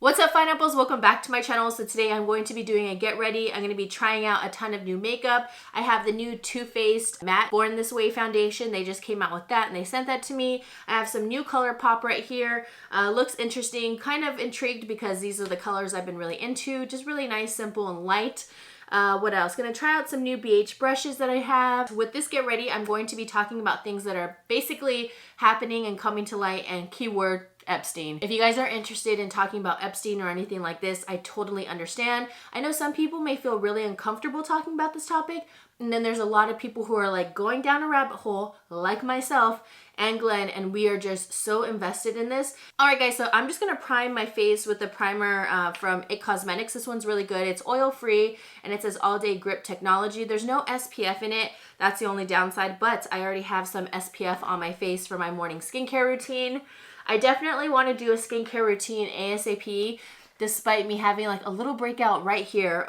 What's up, Pineapples? Welcome back to my channel. So today I'm going to be doing a get ready. I'm going to be trying out a ton of new makeup. I have the new Too Faced Matte Born This Way foundation. They just came out with that and they sent that to me. I have some new color pop right here. Looks interesting. Kind of intrigued because these are the colors I've been really into. Just really nice, simple, and light. What else? Gonna try out some new BH brushes that I have. With this get ready, I'm going to be talking about things that are basically happening and coming to light, and keyword Epstein. If you guys are interested in talking about Epstein or anything like this, I totally understand. I know some people may feel really uncomfortable talking about this topic, and then there's a lot of people who are like going down a rabbit hole, like myself and Glenn, and we are just so invested in this. Alright guys, so I'm just gonna prime my face with the primer from IT Cosmetics. This one's really good. It's oil free and it says all day grip technology. There's no SPF in it. That's the only downside, but I already have some SPF on my face for my morning skincare routine. I definitely want to do a skincare routine ASAP, despite me having like a little breakout right here.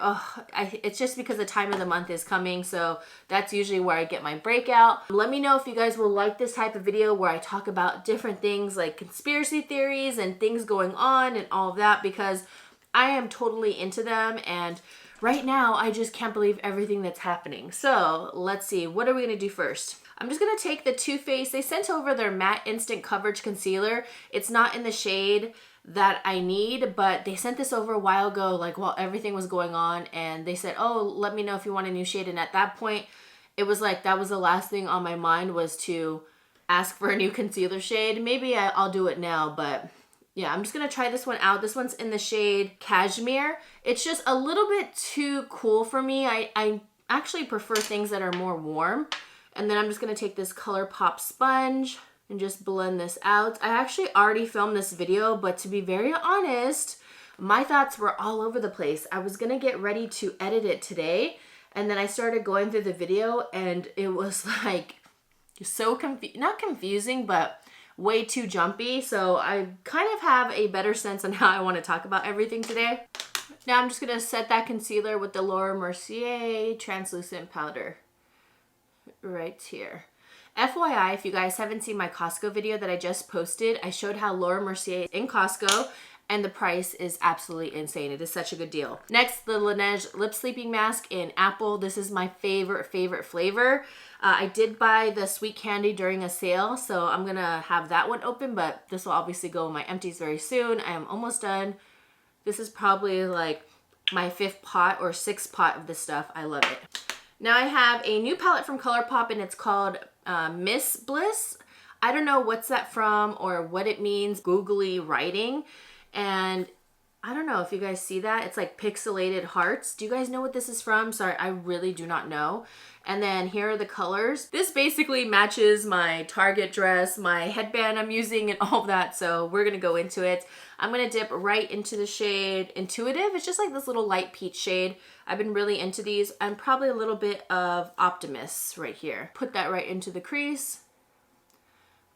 It's just because the time of the month is coming, so that's usually where I get my breakout. Let me know if you guys will like this type of video where I talk about different things like conspiracy theories and things going on and all of that, because I am totally into them, and right now I just can't believe everything that's happening. So let's see, what are we gonna do first? I'm just gonna take the Too Faced. They sent over their Matte Instant Coverage Concealer. It's not in the shade that I need, but they sent this over a while ago, like while everything was going on, and they said, oh, let me know if you want a new shade. And at that point, it was like, that was the last thing on my mind, was to ask for a new concealer shade. Maybe I'll do it now, but yeah, I'm just gonna try this one out. This one's in the shade Cashmere. It's just a little bit too cool for me. I actually prefer things that are more warm. And then I'm just gonna take this ColourPop sponge and just blend this out. I actually already filmed this video, but to be very honest, my thoughts were all over the place. I was gonna get ready to edit it today, and then I started going through the video, and it was like so not confusing, but way too jumpy. So I kind of have a better sense on how I want to talk about everything today. Now I'm just gonna set that concealer with the Laura Mercier translucent powder right here. FYI, if you guys haven't seen my Costco video that I just posted, I showed how Laura Mercier is in Costco, and the price is absolutely insane. It is such a good deal. Next, the Laneige Lip Sleeping Mask in Apple. This is my favorite flavor. I did buy the Sweet Candy during a sale, so I'm gonna have that one open, but this will obviously go in my empties very soon. I am almost done. This is probably like my 5th pot or 6th pot of this stuff. I love it. Now I have a new palette from ColourPop, and it's called Miss Bliss. I don't know what's that from or what it means, googly writing. And I don't know if you guys see that. It's like pixelated hearts. Do you guys know what this is from? Sorry, I really do not know. And then here are the colors. This basically matches my Target dress, my headband I'm using, and all of that. So we're gonna go into it. I'm gonna dip right into the shade Intuitive. It's just like this little light peach shade. I've been really into these, and probably a little bit of Optimus right here. Put that right into the crease.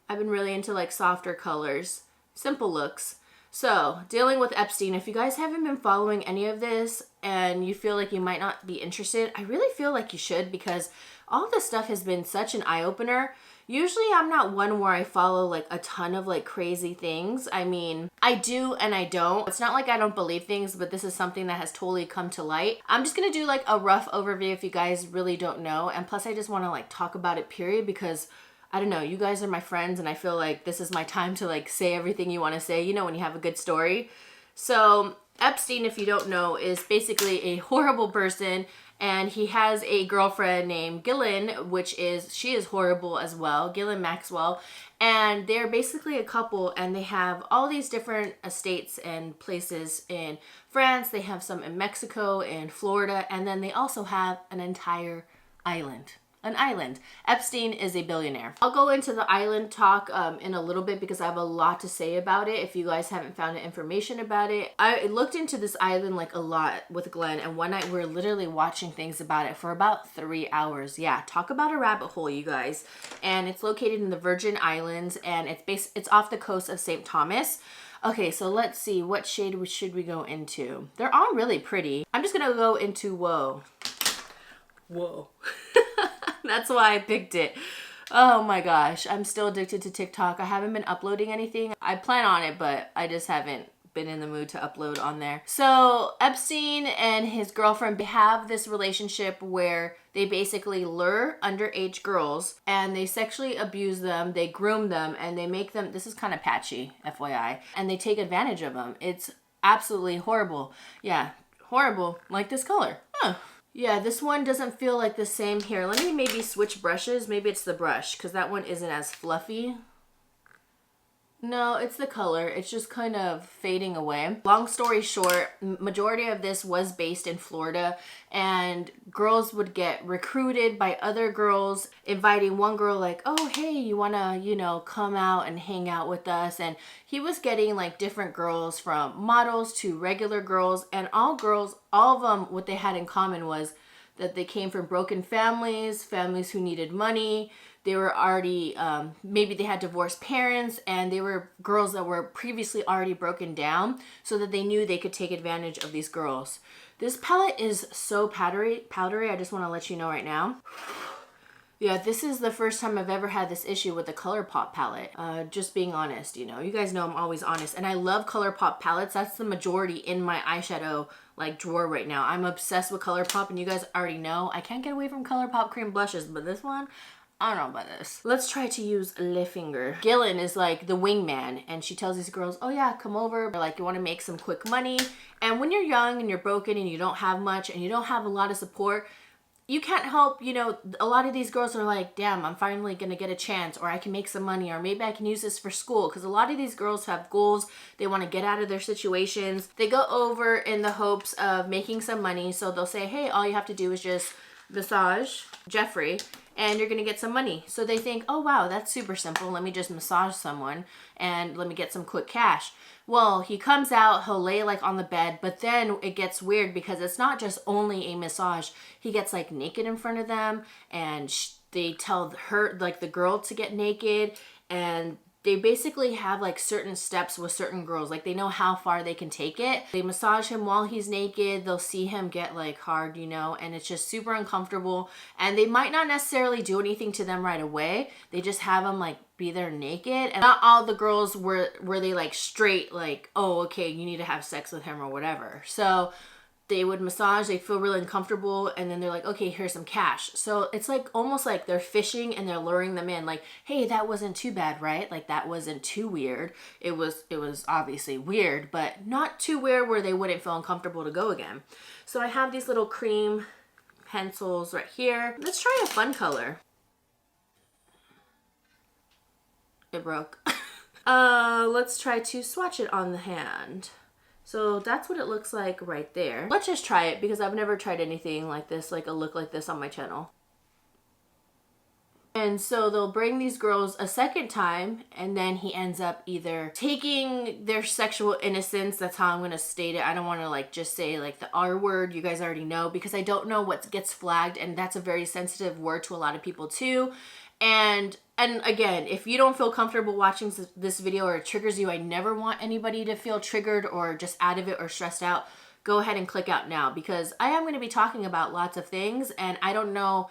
I've been really into like softer colors, simple looks. So, dealing with Epstein, if you guys haven't been following any of this and you feel like you might not be interested, I really feel like you should, because all this stuff has been such an eye-opener. Usually I'm not one where I follow like a ton of like crazy things. I mean, I do and I don't. It's not like I don't believe things, but this is something that has totally come to light. I'm just gonna do like a rough overview if you guys really don't know. And plus I just wanna like talk about it, period, because I don't know, you guys are my friends, and I feel like this is my time to like say everything you want to say, you know, when you have a good story. So Epstein, if you don't know, is basically a horrible person, and he has a girlfriend named Ghislaine, she is horrible as well, Ghislaine Maxwell, and they're basically a couple, and they have all these different estates and places in France. They have some in Mexico and Florida, and then they also have an entire island. An island. Epstein is a billionaire. I'll go into the island talk in a little bit, because I have a lot to say about it if you guys haven't found information about it. I looked into this island like a lot with Glenn, and one night we were literally watching things about it for about 3 hours. Yeah, talk about a rabbit hole, you guys. And it's located in the Virgin Islands, and it's off the coast of St. Thomas. Okay, so let's see, what shade should we go into? They're all really pretty. I'm just gonna go into Whoa. That's why I picked it. Oh my gosh, I'm still addicted to TikTok. I haven't been uploading anything. I plan on it, but I just haven't been in the mood to upload on there. So Epstein and his girlfriend have this relationship where they basically lure underage girls and they sexually abuse them, they groom them, and they make them, this is kind of patchy, FYI, and they take advantage of them. It's absolutely horrible. Yeah, horrible, like this color. Huh. Yeah, this one doesn't feel like the same here. Let me maybe switch brushes. Maybe it's the brush because that one isn't as fluffy. No, it's the color. It's just kind of fading away. Long story short, majority of this was based in Florida, and girls would get recruited by other girls, inviting one girl like, oh, hey, you want to, you know, come out and hang out with us? And he was getting like different girls from models to regular girls, and all of them, what they had in common was that they came from broken families, families who needed money. They were already, maybe they had divorced parents, and they were girls that were previously already broken down so that they knew they could take advantage of these girls. This palette is so powdery. I just want to let you know right now. Yeah, this is the first time I've ever had this issue with the ColourPop palette. Just being honest, you know. You guys know I'm always honest. And I love ColourPop palettes. That's the majority in my eyeshadow like drawer right now. I'm obsessed with ColourPop, and you guys already know I can't get away from ColourPop cream blushes, but this one, I don't know about this. Let's try to use Le Finger. Gillian is like the wingman, and she tells these girls, oh yeah, come over. Like, you want to make some quick money. And when you're young and you're broken and you don't have much and you don't have a lot of support, you can't help, you know, a lot of these girls are like, damn, I'm finally going to get a chance, or I can make some money, or maybe I can use this for school. Because a lot of these girls have goals. They want to get out of their situations. They go over in the hopes of making some money. So they'll say, hey, all you have to do is just massage Jeffrey and you're going to get some money. So they think, oh, wow, that's super simple. Let me just massage someone and let me get some quick cash. Well, he comes out, he'll lay like on the bed, but then it gets weird because it's not just only a massage. He gets like naked in front of them, and they tell her, like the girl, to get naked, and they basically have like certain steps with certain girls. Like, they know how far they can take it. They massage him while he's naked. They'll see him get like hard, you know, and it's just super uncomfortable. And they might not necessarily do anything to them right away. They just have him like be there naked. And not all the girls were they like straight like, oh, okay, you need to have sex with him or whatever. So they would massage, they feel really uncomfortable, and then they're like, okay, here's some cash. So it's like almost like they're fishing and they're luring them in. Like, hey, that wasn't too bad, right? Like, that wasn't too weird. It was obviously weird, but not too weird where they wouldn't feel uncomfortable to go again. So I have these little cream pencils right here. Let's try a fun color. It broke. Let's try to swatch it on the hand. So that's what it looks like right there. Let's just try it because I've never tried anything like this, like a look like this on my channel. And so they'll bring these girls a second time, and then he ends up either taking their sexual innocence, that's how I'm going to state it. I don't want to like just say like the R word, you guys already know, because I don't know what gets flagged, and that's a very sensitive word to a lot of people too. And again, if you don't feel comfortable watching this video or it triggers you, I never want anybody to feel triggered or just out of it or stressed out. Go ahead and click out now, because I am going to be talking about lots of things, and I don't know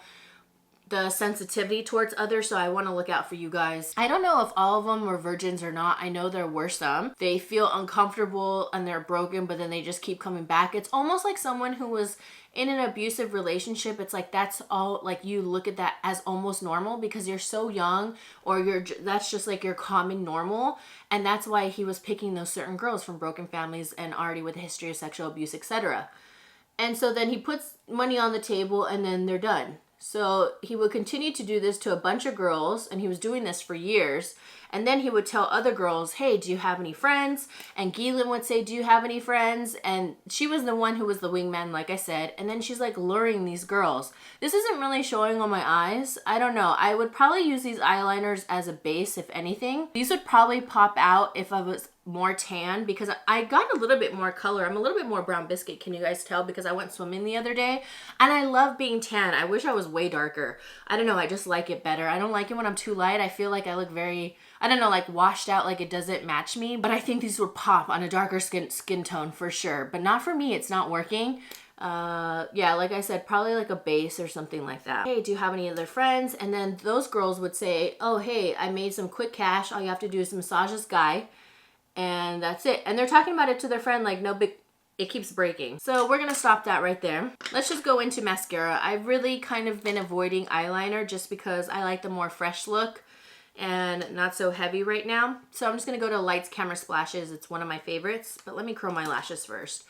the sensitivity towards others, so I want to look out for you guys. I don't know if all of them were virgins or not. I know there were some. They feel uncomfortable and they're broken, but then they just keep coming back. It's almost like someone who was in an abusive relationship. It's like that's all, like you look at that as almost normal because you're so young, or that's just like your common normal. And that's why he was picking those certain girls from broken families and already with a history of sexual abuse, etc. And so then he puts money on the table and then they're done. So he would continue to do this to a bunch of girls, and he was doing this for years. And then he would tell other girls, hey, do you have any friends? And Gillian would say, do you have any friends? And she was the one who was the wingman, like I said. And then she's like luring these girls. This isn't really showing on my eyes. I don't know. I would probably use these eyeliners as a base, if anything. These would probably pop out if I was more tan, because I got a little bit more color. I'm a little bit more brown biscuit. Can you guys tell? Because I went swimming the other day and I love being tan. I wish I was way darker. I don't know. I just like it better. I don't like it when I'm too light. I feel like I look very, I don't know, like washed out, like it doesn't match me. But I think these would pop on a darker skin tone for sure. But not for me. It's not working. Yeah, like I said, probably like a base or something like that. Hey, do you have any other friends? And then those girls would say, oh, hey, I made some quick cash. All you have to do is massage this guy. and that's it. And they're talking about it to their friend like no big, it keeps breaking. So we're gonna stop that right there. Let's just go into mascara. I've really kind of been avoiding eyeliner just because I like the more fresh look and not so heavy right now. So I'm just gonna go to Lights, Camera, Splashes. It's one of my favorites, but let me curl my lashes first.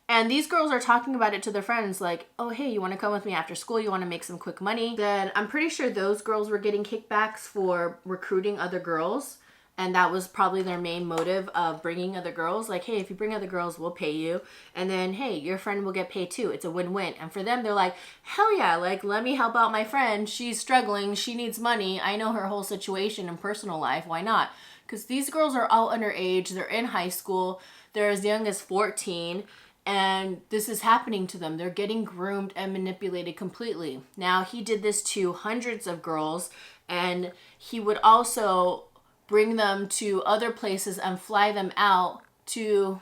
And these girls are talking about it to their friends like, oh, hey, you wanna come with me after school? You wanna make some quick money? Then I'm pretty sure those girls were getting kickbacks for recruiting other girls. And that was probably their main motive of bringing other girls. Like, hey, if you bring other girls, we'll pay you. And then, hey, your friend will get paid too. It's a win-win. And for them, they're like, hell yeah, like, let me help out my friend. She's struggling. She needs money. I know her whole situation and personal life. Why not? Because these girls are all underage. They're in high school. They're as young as 14. And this is happening to them. They're getting groomed and manipulated completely. Now, he did this to hundreds of girls. And he would also bring them to other places and fly them out to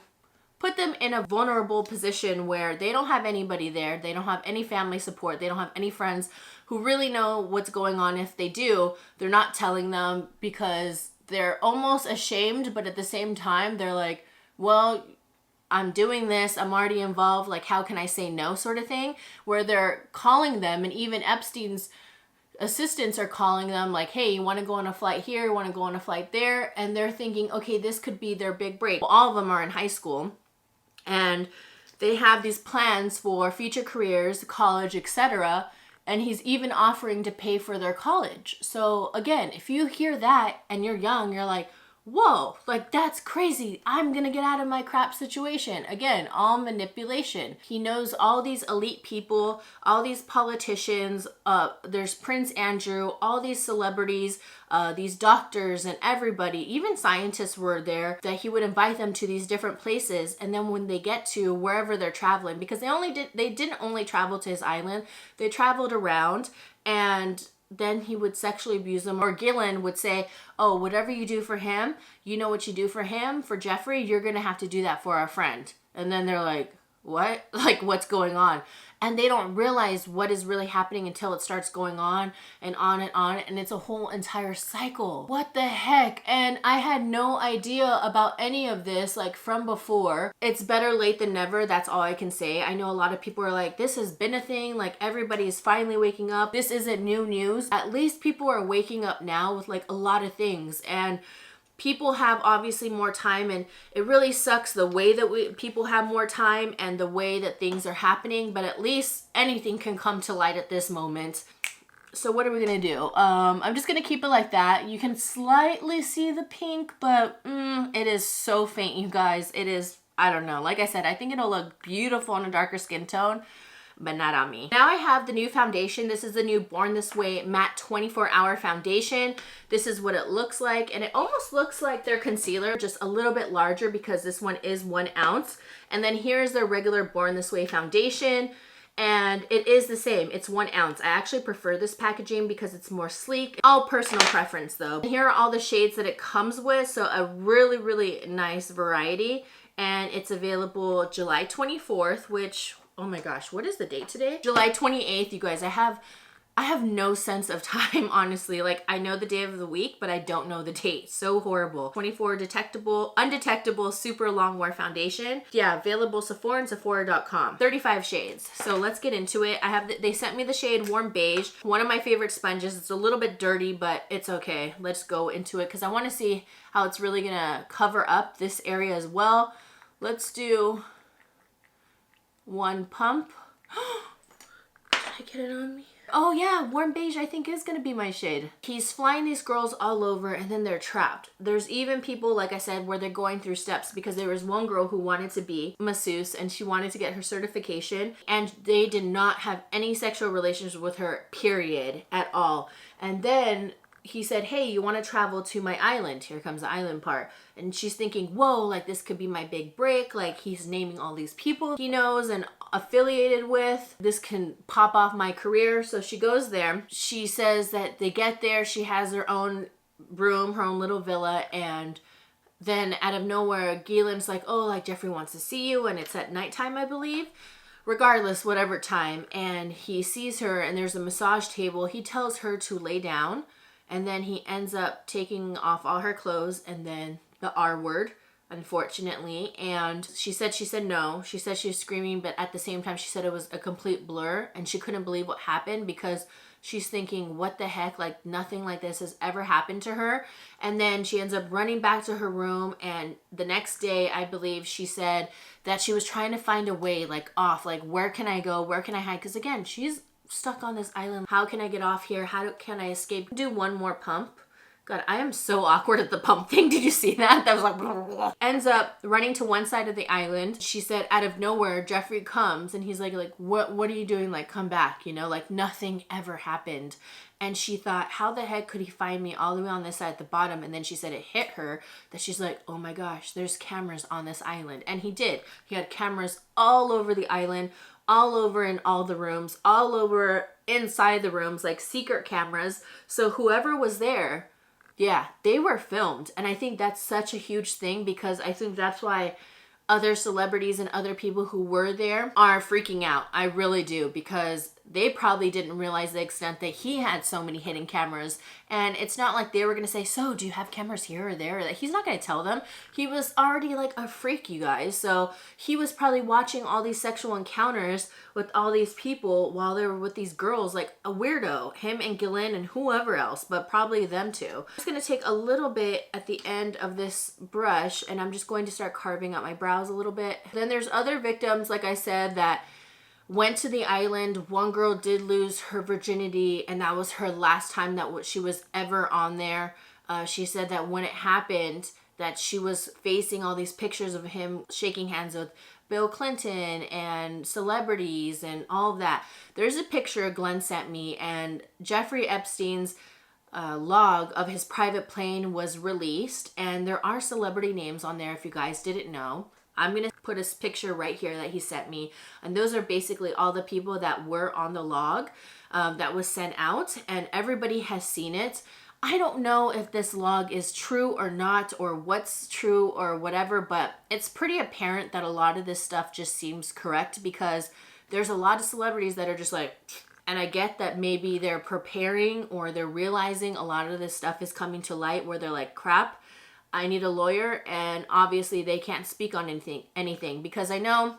put them in a vulnerable position where they don't have anybody there. They don't have any family support. They don't have any friends who really know what's going on. If they do, they're not telling them because they're almost ashamed, but at the same time, they're like, well, I'm doing this, I'm already involved, like how can I say no sort of thing, where they're calling them, and even Epstein's assistants are calling them like, hey, you want to go on a flight here, you want to go on a flight there, and they're thinking, okay, this could be their big break. Well, all of them are in high school and they have these plans for future careers, college, etc., and he's even offering to pay for their college. So again, if you hear that and you're young, you're like, whoa, like that's crazy. I'm gonna get out of my crap situation. Again, all manipulation. He knows all these elite people, all these politicians, there's Prince Andrew, all these celebrities, these doctors and everybody, even scientists were there, that he would invite them to these different places. And then when they get to wherever they're traveling, because they didn't only travel to his island, they traveled around, and then he would sexually abuse them. Or Gillen would say, oh, whatever you do for him, you know what you do for him, for Jeffrey, you're gonna have to do that for our friend. And then they're like, what? Like, what's going on? And they don't realize what is really happening until it starts going on, and it's a whole entire cycle. What the heck? And I had no idea about any of this, like, from before. It's better late than never, that's all I can say. I know a lot of people are like, this has been a thing, like, everybody's finally waking up. This isn't new news. At least people are waking up now with, like, a lot of things, and people have obviously more time, and it really sucks the way that people have more time and the way that things are happening, but at least anything can come to light at this moment. So what are we gonna do? I'm just gonna keep it like that. You can slightly see the pink, but it is so faint, you guys. It is, I don't know. Like I said, I think it'll look beautiful on a darker skin tone, but not on me. Now I have the new foundation. This is the new Born This Way Matte 24-Hour Foundation. This is what it looks like, and it almost looks like their concealer, just a little bit larger because this one is 1 ounce. And then here's their regular Born This Way foundation, and it is the same. It's 1 ounce. I actually prefer this packaging because it's more sleek. All personal preference though. And here are all the shades that it comes with, so a really, really nice variety. And it's available July 24th, which, oh my gosh, what is the date today? July 28th, you guys. I have no sense of time, honestly. Like, I know the day of the week, but I don't know the date. So horrible. 24 undetectable, super long wear foundation. Yeah, available Sephora and Sephora.com. 35 shades. So let's get into it. They sent me the shade Warm Beige, one of my favorite sponges. It's a little bit dirty, but it's okay. Let's go into it because I want to see how it's really gonna cover up this area as well. Let's do 1 pump. Did I get it on me? Oh yeah, Warm Beige I think is gonna be my shade. He's flying these girls all over and then they're trapped. There's even people, like I said, where they're going through steps, because there was one girl who wanted to be a masseuse and she wanted to get her certification, and they did not have any sexual relations with her, period, at all. And then he said, hey, you want to travel to my island? Here comes the island part. And she's thinking, whoa, like this could be my big break. Like, he's naming all these people he knows and affiliated with. This can pop off my career. So she goes there. She says that they get there. She has her own room, her own little villa. And then out of nowhere, Gielen's like, oh, like Jeffrey wants to see you. And it's at nighttime, I believe. Regardless, whatever time. And he sees her and there's a massage table. He tells her to lay down. And then he ends up taking off all her clothes, and then the R word, unfortunately. And she said no. She said she was screaming, but at the same time, she said it was a complete blur and she couldn't believe what happened because she's thinking, what the heck? Like, nothing like this has ever happened to her. And then she ends up running back to her room. And the next day, I believe she said that she was trying to find a way, like, off. Like, where can I go? Where can I hide? Because, again, she's stuck on this island. How can I get off here? Can I escape? Do one more pump. God, I am so awkward at the pump thing. Did you see that? That was like, blah, blah, blah. Ends up running to one side of the island. She said out of nowhere, Jeffrey comes and he's like, what are you doing? Like, come back, you know, like nothing ever happened. And she thought, how the heck could he find me all the way on this side at the bottom? And then she said it hit her that she's like, oh my gosh, there's cameras on this island. And he did. He had cameras all over the island, all over in all the rooms, all over inside the rooms, like secret cameras. So whoever was there, yeah, they were filmed. And I think that's such a huge thing because I think that's why other celebrities and other people who were there are freaking out. I really do, because they probably didn't realize the extent that he had so many hidden cameras. And it's not like they were going to say, so do you have cameras here or there? He's not going to tell them. He was already like a freak, you guys. So he was probably watching all these sexual encounters with all these people while they were with these girls, like a weirdo, him and Gillian and whoever else, but probably them too. I'm just going to take a little bit at the end of this brush and I'm just going to start carving out my brows a little bit. Then there's other victims, like I said, that went to the island. One girl did lose her virginity and that was her last time that she was ever on there. She said that when it happened, that she was facing all these pictures of him shaking hands with Bill Clinton and celebrities and all of that. There's a picture Glenn sent me, and Jeffrey Epstein's log of his private plane was released, and there are celebrity names on there if you guys didn't know. I'm going to put a picture right here that he sent me. And those are basically all the people that were on the log that was sent out. And everybody has seen it. I don't know if this log is true or not, or what's true or whatever, but it's pretty apparent that a lot of this stuff just seems correct because there's a lot of celebrities that are just like, and I get that maybe they're preparing or they're realizing a lot of this stuff is coming to light where they're like, crap, I need a lawyer, and obviously they can't speak on anything because I know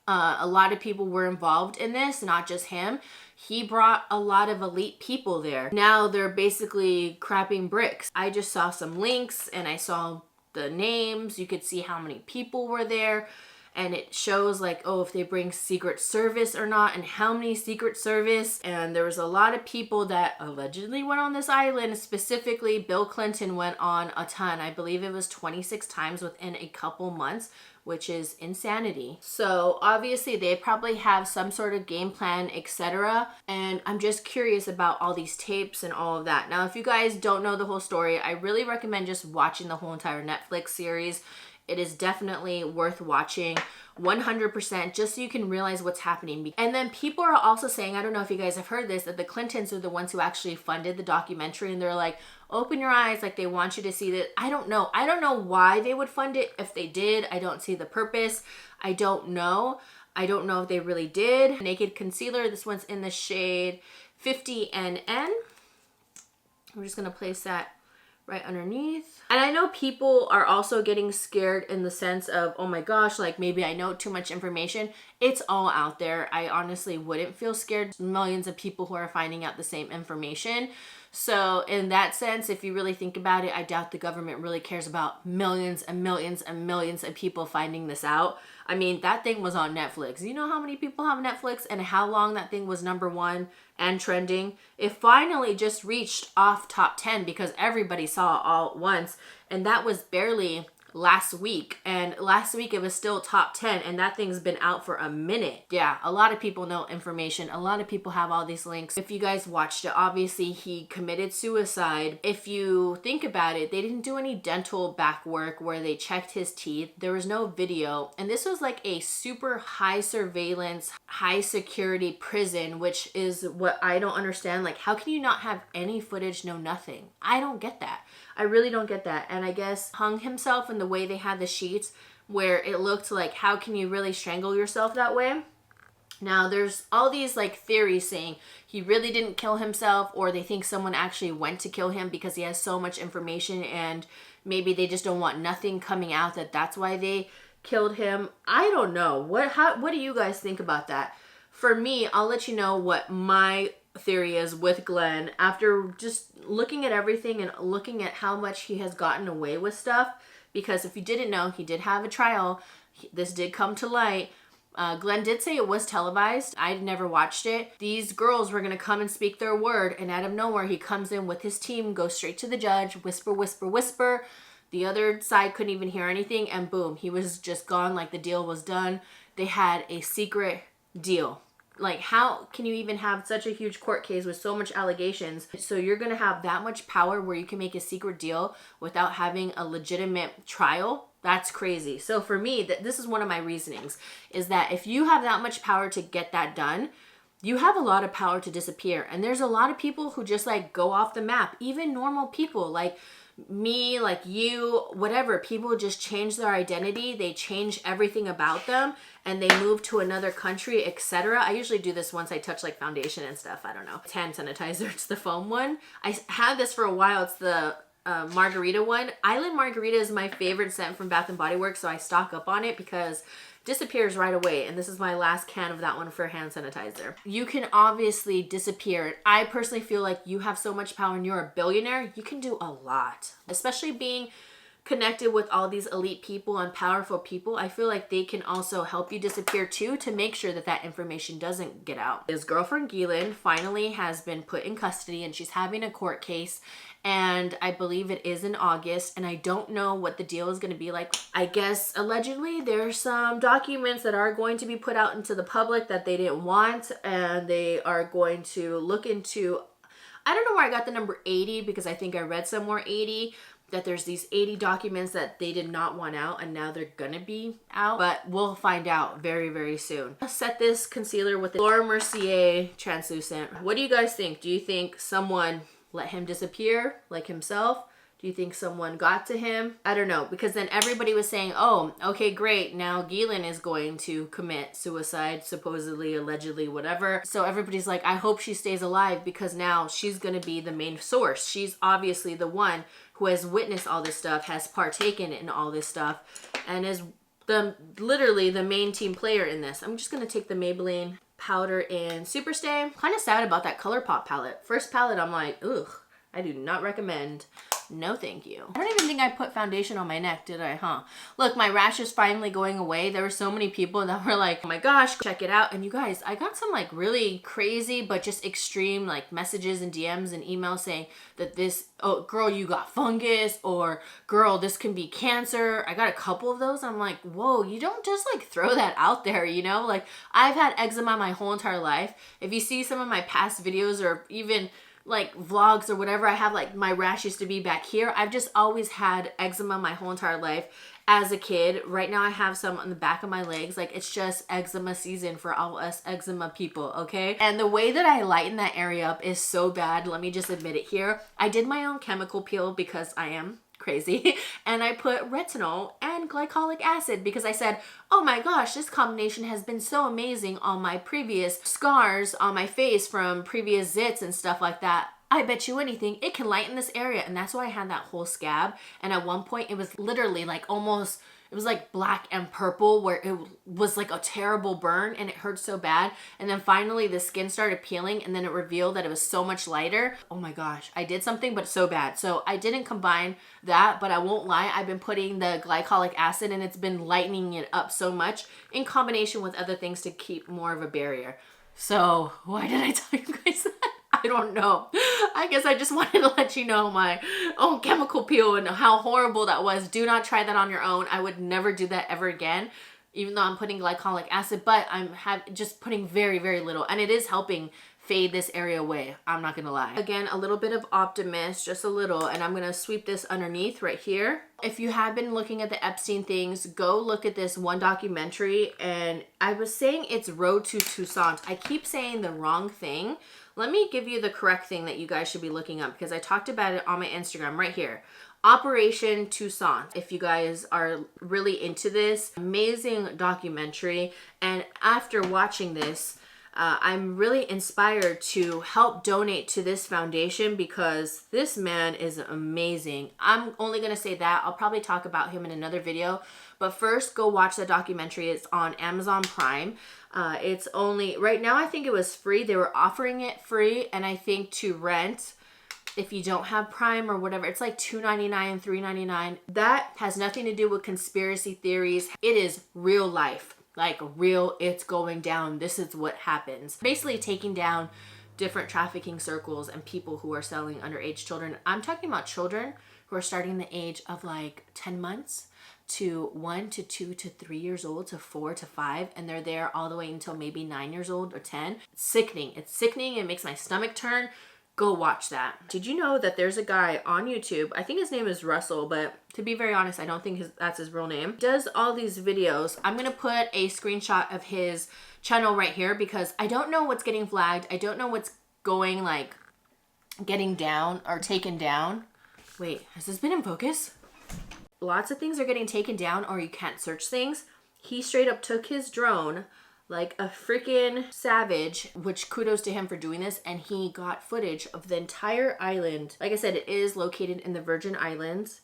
a lot of people were involved in this, not just him. He brought a lot of elite people there. Now they're basically crapping bricks. I just saw some links and I saw the names. You could see how many people were there. And it shows like, oh, if they bring Secret Service or not, and how many Secret Service. And there was a lot of people that allegedly went on this island. Specifically, Bill Clinton went on a ton. I believe it was 26 times within a couple months, which is insanity. So obviously they probably have some sort of game plan, etc. And I'm just curious about all these tapes and all of that. Now, if you guys don't know the whole story, I really recommend just watching the whole entire Netflix series. It is definitely worth watching 100% just so you can realize what's happening. And then people are also saying, I don't know if you guys have heard this, that the Clintons are the ones who actually funded the documentary, and they're like, open your eyes, like they want you to see that. I don't know. I don't know why they would fund it. If they did, I don't see the purpose. I don't know. I don't know if they really did. Naked Concealer. This one's in the shade 50NN. I'm just going to place that right underneath. And I know people are also getting scared in the sense of, oh my gosh, like maybe I know too much information. It's all out there. I honestly wouldn't feel scared. Millions of people who are finding out the same information. So in that sense, if you really think about it, I doubt the government really cares about millions and millions and millions of people finding this out. I mean, that thing was on Netflix. You know how many people have Netflix and how long that thing was #1 and trending? It finally just reached off top 10 because everybody saw it all at once. And that was barely last week, and last week it was still top 10, and that thing's been out for a minute. Yeah, a lot of people know information. A lot of people have all these links. If you guys watched it, obviously he committed suicide. If you think about it, they didn't do any dental back work where they checked his teeth. There was no video, and this was like a super high surveillance, high security prison, which is what I don't understand. Like, how can you not have any footage, no nothing? I don't get that. I really don't get that. And I guess hung himself in the way they had the sheets where it looked like, how can you really strangle yourself that way? Now there's all these like theories saying he really didn't kill himself, or they think someone actually went to kill him because he has so much information and maybe they just don't want nothing coming out, that's why they killed him. I don't know. What do you guys think about that? For me, I'll let you know what my theory is with Glenn after just looking at everything and looking at how much he has gotten away with stuff. Because if you didn't know, he did have a trial. This did come to light. Glenn did say it was televised. I never watched it. These girls were going to come and speak their word, and out of nowhere, he comes in with his team, goes straight to the judge, whisper, whisper, whisper. The other side couldn't even hear anything, and boom, he was just gone, like the deal was done. They had a secret deal. Like, how can you even have such a huge court case with so much allegations? So you're going to have that much power where you can make a secret deal without having a legitimate trial? That's crazy. So for me, this is one of my reasonings, is that if you have that much power to get that done, you have a lot of power to disappear. And there's a lot of people who just like go off the map, even normal people like me, like you, whatever. People just change their identity. They change everything about them and they move to another country, etc. I usually do this once I touch like foundation and stuff. I don't know. It's hand sanitizer. It's the foam one. I had this for a while. It's the margarita one. Island Margarita is my favorite scent from Bath and Body Works, so I stock up on it because disappears right away, and this is my last can of that one for hand sanitizer. You can obviously disappear. I personally feel like you have so much power and you're a billionaire, you can do a lot, especially being connected with all these elite people and powerful people. I feel like they can also help you disappear too, to make sure that that information doesn't get out. His girlfriend Ghislaine finally has been put in custody and she's having a court case, and I believe it is in August, and I don't know what the deal is going to be like. I guess allegedly there's some documents that are going to be put out into the public that they didn't want, and they are going to look into, I don't know where I got the number 80, because I think I read somewhere 80, that there's these 80 documents that they did not want out and now they're gonna be out, but we'll find out very, very soon. I'll set this concealer with the Laura Mercier translucent. What do you guys think? Do you think someone let him disappear like himself? Do you think someone got to him? I don't know, because then everybody was saying, oh, okay, great, now Ghislaine is going to commit suicide, supposedly, allegedly, whatever. So everybody's like, I hope she stays alive, because now she's gonna be the main source. She's obviously the one who has witnessed all this stuff, has partaken in all this stuff, and is literally the main team player in this. I'm just gonna take the Maybelline powder in Superstay. Kind of sad about that ColourPop palette. First palette, I'm like, ugh, I do not recommend. No, thank you. I don't even think I put foundation on my neck, did I, huh? Look, my rash is finally going away. There were so many people that were like, oh my gosh, check it out. And you guys, I got some like really crazy, but just extreme like messages and DMs and emails saying that this, oh girl, you got fungus, or girl, this can be cancer. I got a couple of those. I'm like, whoa, you don't just like throw that out there, you know? Like, I've had eczema my whole entire life. If you see some of my past videos or even like vlogs or whatever, I have like my rash used to be back here. I've just always had eczema my whole entire life as a kid. Right now I have some on the back of my legs. Like, it's just eczema season for all us eczema people, okay? And the way that I lighten that area up is so bad. Let me just admit it here. I did my own chemical peel because I am crazy, and I put retinol and glycolic acid because I said, oh my gosh, this combination has been so amazing on my previous scars on my face from previous zits and stuff like that. I bet you anything it can lighten this area. And that's why I had that whole scab. And at one point it was literally like almost, it was like black and purple, where it was like a terrible burn and it hurt so bad. And then finally the skin started peeling, and then it revealed that it was so much lighter. Oh my gosh, I did something, but so bad. So I didn't combine that, but I won't lie, I've been putting the glycolic acid and it's been lightening it up so much in combination with other things to keep more of a barrier. So why did I tell you guys that? I don't know. I guess I just wanted to let you know my own chemical peel and how horrible that was. Do not try that on your own. I would never do that ever again, even though I'm putting glycolic acid, but I'm just putting very, very little, and it is helping fade this area away. I'm not gonna lie. Again, a little bit of Optimist, just a little, and I'm gonna sweep this underneath right here. If you have been looking at the Epstein things, go look at this one documentary, and I was saying it's Road to Toussaint. I keep saying the wrong thing. Let me give you the correct thing that you guys should be looking up, because I talked about it on my Instagram right here. Operation Toussaint. If you guys are really into this, amazing documentary. And after watching this, I'm really inspired to help donate to this foundation because this man is amazing. I'm only going to say that. I'll probably talk about him in another video. But first, go watch the documentary. It's on Amazon Prime. It's only, right now I think it was free. They were offering it free, and I think to rent, if you don't have Prime or whatever, it's like $2.99, $3.99. That has nothing to do with conspiracy theories. It is real life. Like real, it's going down. This is what happens. Basically taking down different trafficking circles and people who are selling underage children. I'm talking about children who are starting the age of like 10 months to 1 to 2 to 3 years old to 4 to 5, and they're there all the way until maybe 9 years old or 10. It's sickening. It's sickening. It makes my stomach turn. Go watch that. Did you know that there's a guy on YouTube, I think his name is Russell, but to be very honest, I don't think that's his real name. He does all these videos. I'm going to put a screenshot of his channel right here because I don't know what's getting flagged. I don't know what's going like getting down or taken down. Wait, has this been in focus? Lots of things are getting taken down or you can't search things. He straight up took his drone like a freaking savage, which kudos to him for doing this, and he got footage of the entire island. Like I said, it is located in the Virgin Islands,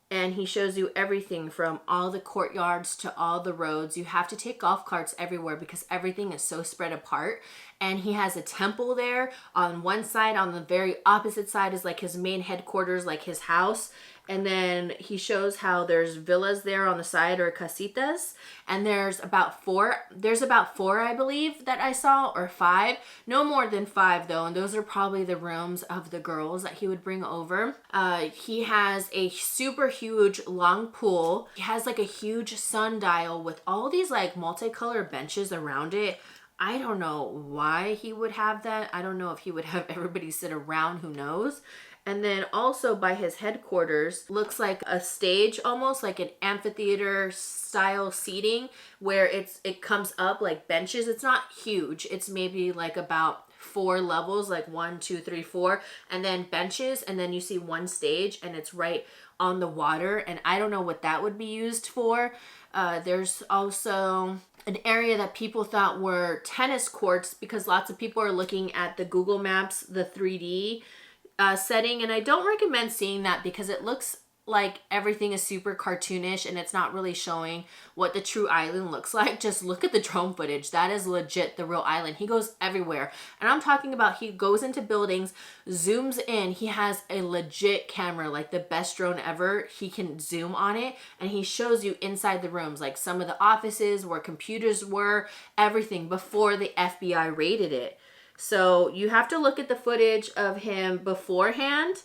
and he shows you everything from all the courtyards to all the roads. You have to take golf carts everywhere because everything is so spread apart. And he has a temple there on one side. On the very opposite side is like his main headquarters, like his house. And then he shows how there's villas there on the side, or casitas. And there's about four, I believe, that I saw, or 5. No more than 5 though. And those are probably the rooms of the girls that he would bring over. He has a super huge long pool. He has like a huge sundial with all these like multicolored benches around it. I don't know why he would have that. I don't know if he would have everybody sit around, who knows. And then also by his headquarters looks like a stage, almost like an amphitheater style seating where it comes up like benches. It's not huge. It's maybe like about 4 levels, like 1, 2, 3, 4, and then benches. And then you see one stage and it's right on the water. And I don't know what that would be used for. There's also an area that people thought were tennis courts because lots of people are looking at the Google Maps, the 3D setting, and I don't recommend seeing that because it looks like everything is super cartoonish and it's not really showing what the true island looks like. Just look at the drone footage. That is legit the real island. He goes everywhere, and I'm talking about he goes into buildings, zooms in. He has a legit camera, like the best drone ever. He can zoom on it and he shows you inside the rooms, like some of the offices where computers were, everything before the FBI raided it. So you have to look at the footage of him beforehand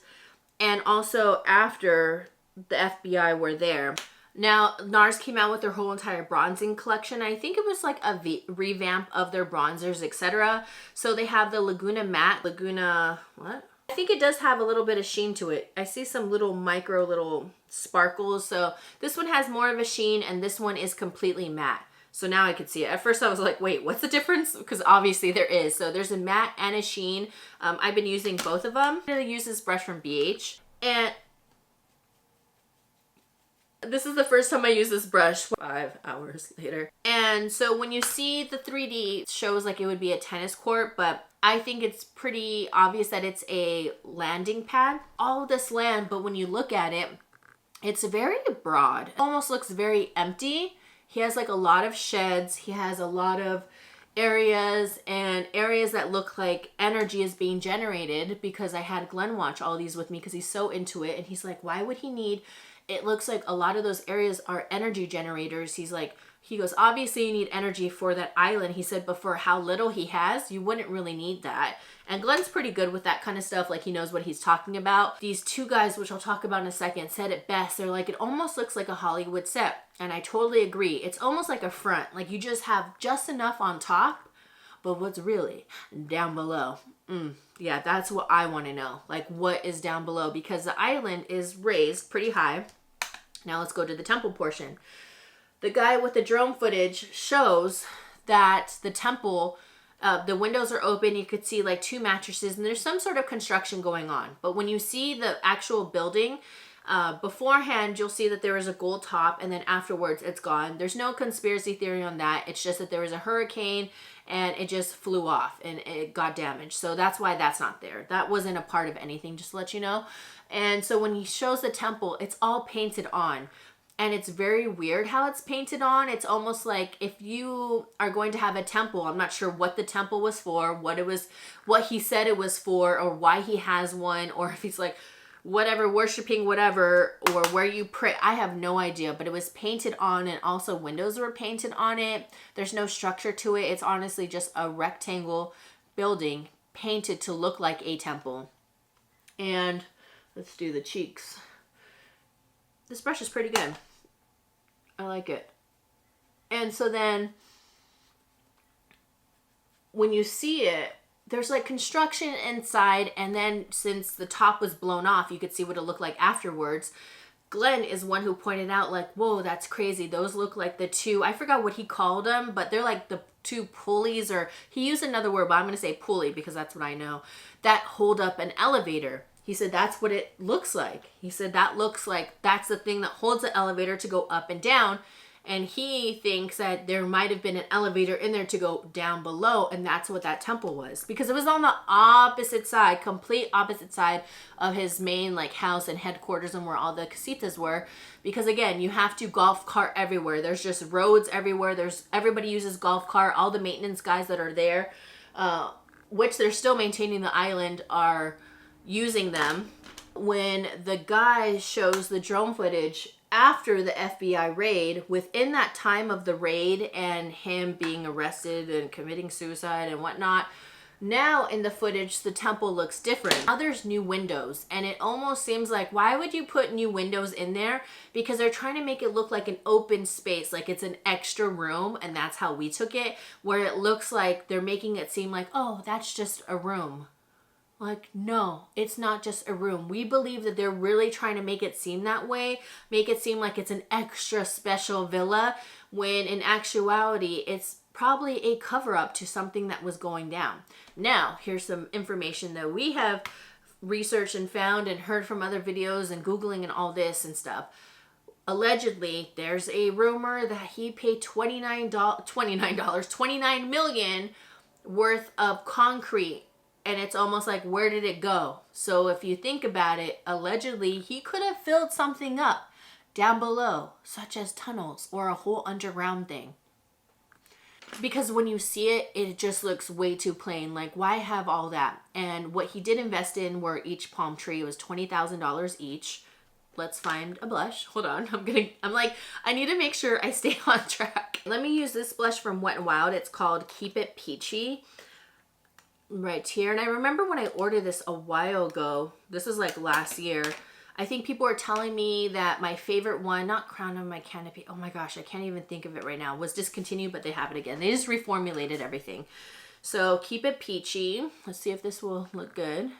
and also after the FBI were there. Now, NARS came out with their whole entire bronzing collection. I think it was like a revamp of their bronzers, etc. So they have the Laguna Matte, what? I think it does have a little bit of sheen to it. I see some little sparkles. So this one has more of a sheen and this one is completely matte. So now I could see it. At first I was like, wait, what's the difference? Because obviously there is. So there's a matte and a sheen. I've been using both of them. I'm going to use this brush from BH. And this is the first time I use this brush 5 hours later. And so when you see the 3D, it shows like it would be a tennis court, but I think it's pretty obvious that it's a landing pad. All of this land, but when you look at it, it's very broad. It almost looks very empty. He has like a lot of sheds. He has a lot of areas and areas that look like energy is being generated, because I had Glenn watch all these with me because he's so into it. And he's like, why would he need, it looks like a lot of those areas are energy generators. He goes, obviously you need energy for that island. He said, but for how little he has, you wouldn't really need that. And Glenn's pretty good with that kind of stuff. Like he knows what he's talking about. These 2 guys, which I'll talk about in a second, said it best. They're like, it almost looks like a Hollywood set. And I totally agree. It's almost like a front. Like you just have just enough on top, but what's really down below? Yeah, that's what I want to know. Like what is down below? Because the island is raised pretty high. Now let's go to the temple portion. The guy with the drone footage shows that the temple, the windows are open. You could see like 2 mattresses and there's some sort of construction going on. But when you see the actual building, Beforehand, you'll see that there was a gold top, and then afterwards it's gone. There's no conspiracy theory on that. It's just that there was a hurricane and it just flew off and it got damaged. So that's why that's not there. That wasn't a part of anything, just to let you know. And so when he shows the temple, it's all painted on. And it's very weird how it's painted on. It's almost like if you are going to have a temple, I'm not sure what the temple was for, what he said it was for, or why he has one, or if he's like, whatever, worshiping whatever, or where you pray. I have no idea, but it was painted on, and also windows were painted on it. There's no structure to it. It's honestly just a rectangle building painted to look like a temple. And let's do the cheeks. This brush is pretty good. I like it. And so then when you see it, there's like construction inside, and then since the top was blown off, you could see what it looked like afterwards. Glenn is one who pointed out like, whoa, that's crazy. Those look like the two, I forgot what he called them, but they're like the two pulleys, or he used another word, but I'm going to say pulley because that's what I know, that hold up an elevator. He said that's what it looks like. He said that looks like that's the thing that holds the elevator to go up and down. And he thinks that there might have been an elevator in there to go down below, and that's what that temple was. Because it was on the opposite side, complete opposite side of his main like house and headquarters and where all the casitas were. Because again, you have to golf cart everywhere. There's just roads everywhere. Everybody uses golf cart. All the maintenance guys that are there, which they're still maintaining the island, are using them. When the guy shows the drone footage after the FBI raid, within that time of the raid and him being arrested and committing suicide and whatnot, now in the footage the temple looks different. Now there's new windows, and it almost seems like, why would you put new windows in there? Because they're trying to make it look like an open space, like it's an extra room, and that's how we took it, where it looks like they're making it seem like, oh, that's just a room. Like, no, it's not just a room. We believe that they're really trying to make it seem that way, make it seem like it's an extra special villa, when in actuality, it's probably a cover-up to something that was going down. Now, here's some information that we have researched and found and heard from other videos and Googling and all this and stuff. Allegedly, there's a rumor that he paid $29 million worth of concrete. And it's almost like, where did it go? So if you think about it, allegedly, he could have filled something up down below, such as tunnels or a whole underground thing. Because when you see it, it just looks way too plain. Like, why have all that? And what he did invest in were each palm tree. It was $20,000 each. Let's find a blush. Hold on. I'm like, I need to make sure I stay on track. Let me use this blush from Wet n Wild. It's called Keep It Peachy. Right here. And I remember when I ordered this a while ago, this is like last year, I think people were telling me that my favorite one, not Crown of My Canopy, oh my gosh, I can't even think of it right now, was discontinued, but they have it again. They just reformulated everything. So Keep It Peachy. Let's see if this will look good.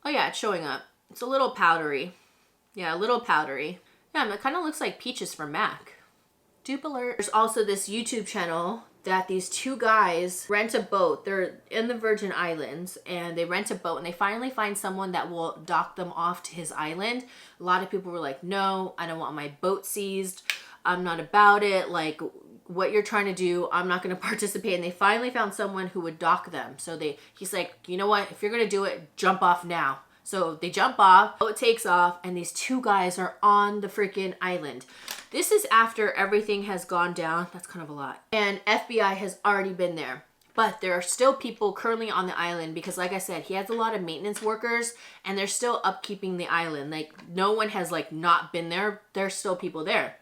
Oh yeah, it's showing up. It's a little powdery. Yeah, a little powdery. Yeah, it kind of looks like peaches from MAC. Dupe alert. There's also this YouTube channel that these two guys rent a boat. They're in the Virgin Islands, and they rent a boat, and they finally find someone that will dock them off to his island. A lot of people were like, no, I don't want my boat seized. I'm not about it. Like, what you're trying to do, I'm not going to participate. And they finally found someone who would dock them. So he's like, you know what? If you're going to do it, jump off now. So they jump off, boat takes off, and these two guys are on the freaking island. This is after everything has gone down. That's kind of a lot. And FBI has already been there. But there are still people currently on the island because, like I said, he has a lot of maintenance workers, and they're still upkeeping the island. Like, no one has, like, not been there. There's still people there.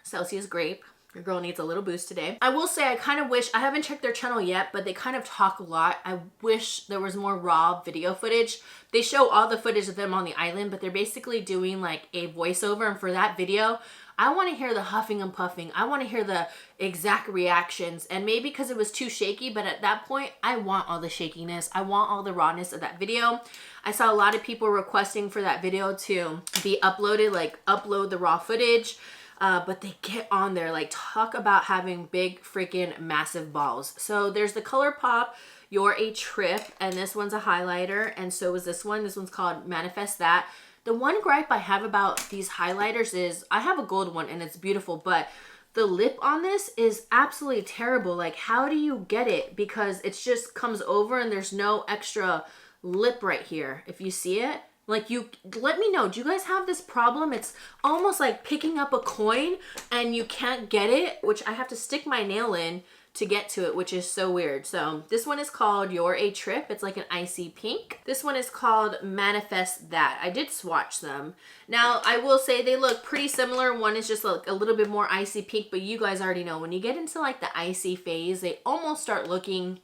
Celsius Grape. Your girl needs a little boost today. I will say I kind of wish, I haven't checked their channel yet, but they kind of talk a lot. I wish there was more raw video footage. They show all the footage of them on the island, but they're basically doing like a voiceover. And for that video, I want to hear the huffing and puffing. I want to hear the exact reactions. And maybe because it was too shaky, but at that point, I want all the shakiness. I want all the rawness of that video. I saw a lot of people requesting for that video to be uploaded, like upload the raw footage. But they get on there, like, talk about having big freaking massive balls. So there's the ColourPop You're a Trip, and this one's a highlighter, and so is this one. This one's called Manifest That. The one gripe I have about these highlighters is I have a gold one and it's beautiful, but the lip on this is absolutely terrible. Like, how do you get it? Because it just comes over and there's no extra lip right here. If you see it, like, you let me know. Do you guys have this problem? It's almost like picking up a coin and you can't get it, which I have to stick my nail in to get to it, which is so weird. So this one is called You're a Trip. It's like an icy pink. This one is called Manifest That. I did swatch them. Now, I will say they look pretty similar. One is just like a little bit more icy pink, but you guys already know when you get into like the icy phase, they almost start looking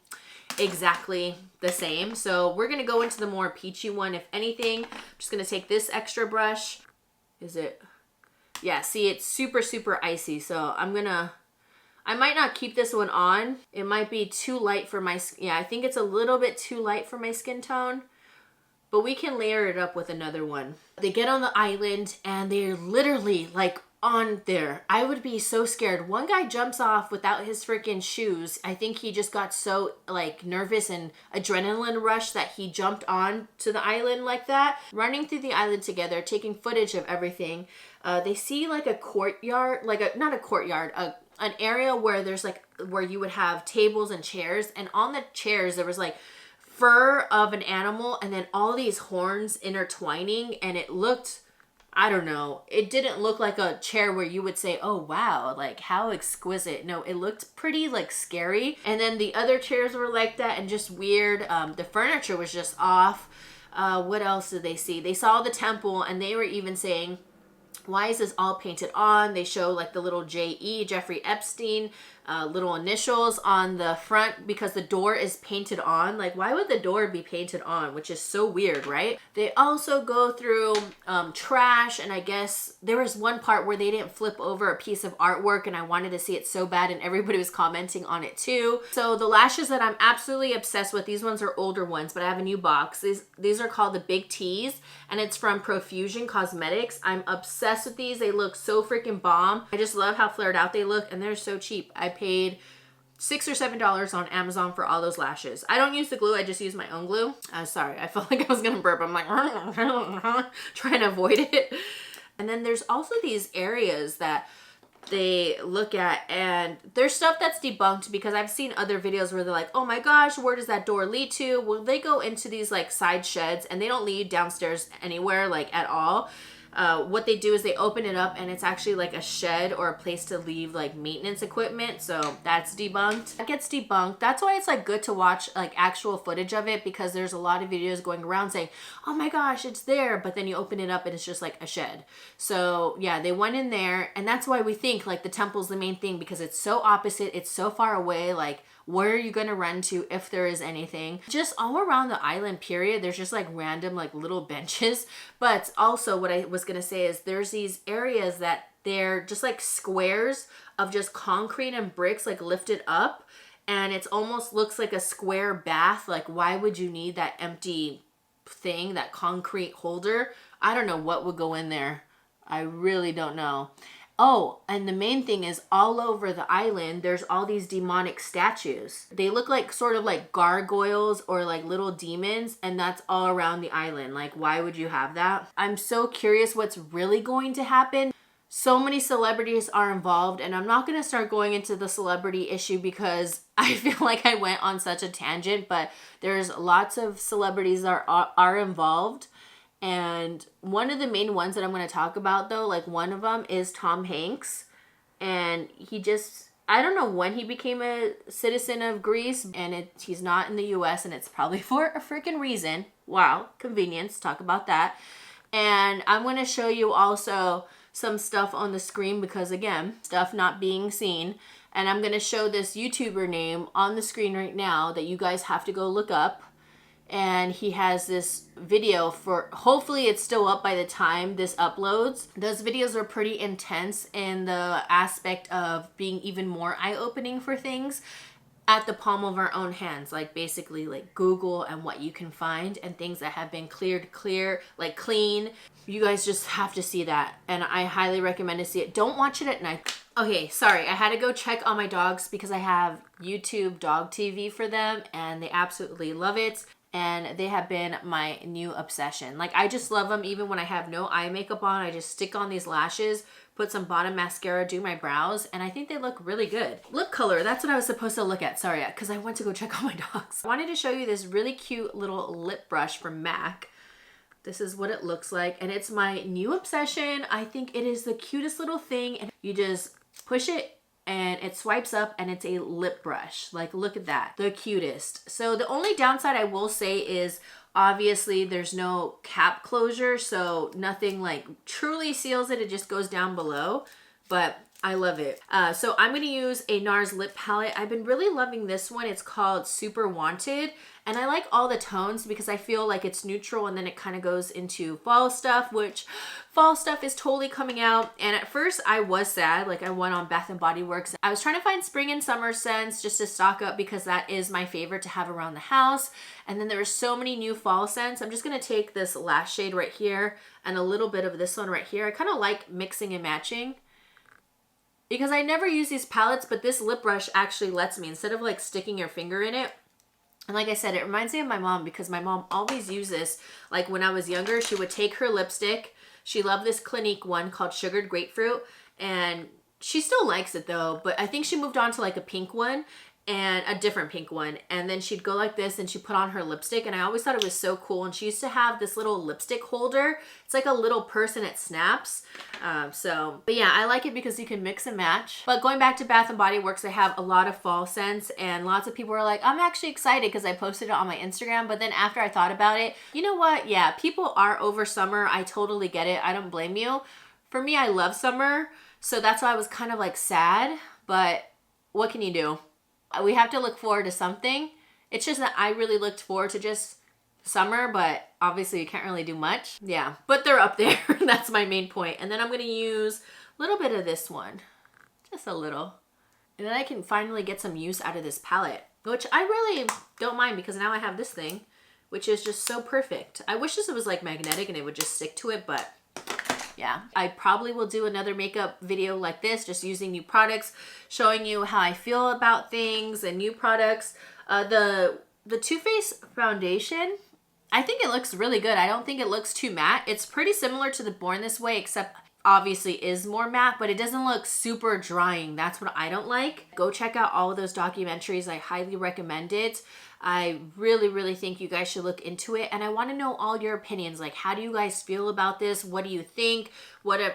exactly the same. So we're gonna go into the more peachy one. If anything, I'm just gonna take this extra brush. Is it? Yeah, see, it's super, super icy. So I might not keep this one on. It might be too light for my skin. Yeah, I think it's a little bit too light for my skin tone, but we can layer it up with another one. They get on the island and they're literally like on there. I would be so scared. One guy jumps off without his freaking shoes. I think he just got so like nervous and adrenaline rush that he jumped on to the island like that. Running through the island together, taking footage of everything. They see like a courtyard, not a courtyard, an area where there's like, where you would have tables and chairs, and on the chairs there was like fur of an animal and then all these horns intertwining, and it looked, I don't know, it didn't look like a chair where you would say, oh wow, like how exquisite. No, it looked pretty like scary. And then the other chairs were like that and just weird. The furniture was just off. What else did they see? They saw the temple and they were even saying, why is this all painted on? They show like the little J.E., Jeffrey Epstein, little initials on the front because the door is painted on. Like, why would the door be painted on? Which is so weird, right? They also go through trash, and I guess there was one part where they didn't flip over a piece of artwork and I wanted to see it so bad and everybody was commenting on it too. So the lashes that I'm absolutely obsessed with, these ones are older ones, but I have a new box. These are called the Big T's and it's from Profusion Cosmetics. I'm obsessed with these. They look so freaking bomb. I just love how flared out they look and they're so cheap. I paid $6 or $7 on Amazon for all those lashes. I don't use the glue, I just use my own glue. Sorry, I felt like I was gonna burp. I'm like, trying to avoid it. And then there's also these areas that they look at, and there's stuff that's debunked because I've seen other videos where they're like, oh my gosh, where does that door lead to? Well, they go into these like side sheds and they don't lead downstairs anywhere like at all. What they do is they open it up and it's actually like a shed or a place to leave like maintenance equipment. So that's debunked. That gets debunked. That's why it's like good to watch like actual footage of it, because there's a lot of videos going around saying, oh my gosh, it's there. But then you open it up and it's just like a shed. So yeah, they went in there, and that's why we think like the temple's the main thing, because it's so opposite. It's so far away. Like, where are you going to run to if there is anything? Just all around the island period, there's just like random like little benches. But also what I was going to say is there's these areas that they're just like squares of just concrete and bricks like lifted up, and it's almost looks like a square bath. Like, why would you need that empty thing, that concrete holder? I don't know what would go in there. I really don't know. Oh, and the main thing is all over the island, there's all these demonic statues. They look like sort of like gargoyles or like little demons, and that's all around the island. Like, why would you have that? I'm so curious what's really going to happen. So many celebrities are involved, and I'm not going to start going into the celebrity issue because I feel like I went on such a tangent, but there's lots of celebrities that are involved. And one of the main ones that I'm going to talk about though, like one of them is Tom Hanks. And he just, I don't know when he became a citizen of Greece, and he's not in the US, and it's probably for a freaking reason. Wow, convenience, talk about that. And I'm going to show you also some stuff on the screen because, again, stuff not being seen. And I'm going to show this YouTuber name on the screen right now that you guys have to go look up. And he has this video for, hopefully it's still up by the time this uploads. Those videos are pretty intense in the aspect of being even more eye-opening for things at the palm of our own hands. Like basically like Google and what you can find and things that have been like clean. You guys just have to see that. And I highly recommend to see it. Don't watch it at night. Okay, sorry, I had to go check on my dogs because I have YouTube dog TV for them and they absolutely love it. and they have been my new obsession. Like, I just love them. Even when I have no eye makeup on, I just stick on these lashes, put some bottom mascara, do my brows, and I think they look really good. Lip color, that's what I was supposed to look at. Sorry, because I went to go check on my dogs. I wanted to show you this really cute little lip brush from MAC. This is what it looks like, and it's my new obsession. I think it is the cutest little thing, and you just push it and it swipes up and it's a lip brush. Like, look at that, the cutest. So the only downside I will say is obviously there's no cap closure, so nothing like truly seals it. It just goes down below, but I love it. So I'm going to use a NARS lip palette. I've been really loving this one. It's called Super Wanted. And I like all the tones because I feel like it's neutral and then it kind of goes into fall stuff, which fall stuff is totally coming out. And at first I was sad. Like, I went on Bath & Body Works. I was trying to find spring and summer scents just to stock up because that is my favorite to have around the house. And then there were so many new fall scents. I'm just going to take this lash shade right here and a little bit of this one right here. I kind of like mixing and matching, because I never use these palettes, but this lip brush actually lets me, instead of like sticking your finger in it. And like I said, it reminds me of my mom, because my mom always used this. Like, when I was younger, she would take her lipstick. She loved this Clinique one called Sugared Grapefruit, and she still likes it though, but I think she moved on to like a pink one, and a different pink one, and then she'd go like this and she put on her lipstick, and I always thought it was so cool. And she used to have this little lipstick holder. It's like a little purse and it snaps. But yeah, I like it because you can mix and match. But going back to Bath & Body Works, they have a lot of fall scents, and lots of people are like, I'm actually excited because I posted it on my Instagram. But then after I thought about it, you know what? Yeah, people are over summer. I totally get it. I don't blame you. For me, I love summer, so that's why I was kind of like sad, but what can you do? We have to look forward to something. It's just that I really looked forward to just summer, but obviously you can't really do much. Yeah, but they're up there. That's my main point. And then I'm going to use a little bit of this one, just a little. And then I can finally get some use out of this palette, which I really don't mind, because now I have this thing, which is just so perfect. I wish this was like magnetic and it would just stick to it, but yeah, I probably will do another makeup video like this, just using new products, showing you how I feel about things and new products. The Too Faced foundation, I think it looks really good. I don't think it looks too matte. It's pretty similar to the Born This Way, except obviously is more matte, but it doesn't look super drying. That's what I don't like. Go check out all of those documentaries. I highly recommend it. I really, really think you guys should look into it. And I want to know all your opinions. Like, how do you guys feel about this? What do you think?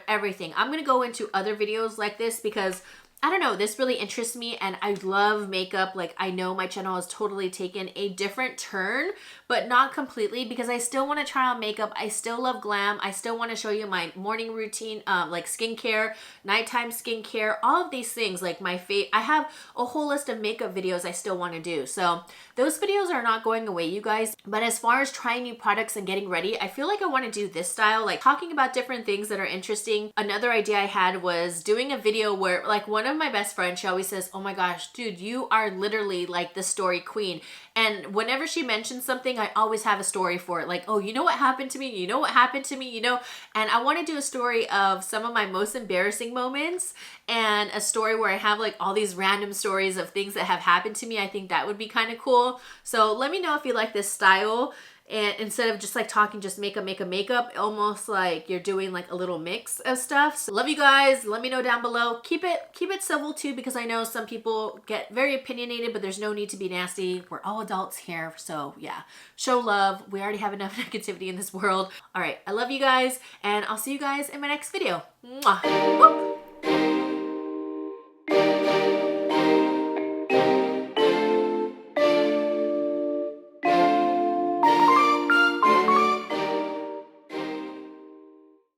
Everything. I'm going to go into other videos like this because I don't know, this really interests me, and I love makeup. Like, I know my channel has totally taken a different turn, but not completely, because I still want to try on makeup. I still love glam. I still want to show you my morning routine, like skincare, nighttime skincare, all of these things. Like I have a whole list of makeup videos I still want to do. So those videos are not going away, you guys. But as far as trying new products and getting ready, I feel like I want to do this style, like talking about different things that are interesting. Another idea I had was doing a video where, like, one of my best friends, she always says, oh my gosh, dude, you are literally like the story queen. And whenever she mentions something, I always have a story for it. Like, oh, you know what happened to me? You know what happened to me? You know? And I want to do a story of some of my most embarrassing moments, and a story where I have like all these random stories of things that have happened to me. I think that would be kind of cool. So let me know if you like this style. And instead of just like talking just makeup, almost like you're doing like a little mix of stuff. So love you guys. Let me know down below. Keep it civil too, because I know some people get very opinionated, but there's no need to be nasty. We're all adults here. So yeah, show love. We already have enough negativity in this world. All right, I love you guys, and I'll see you guys in my next video. Mwah. Woo!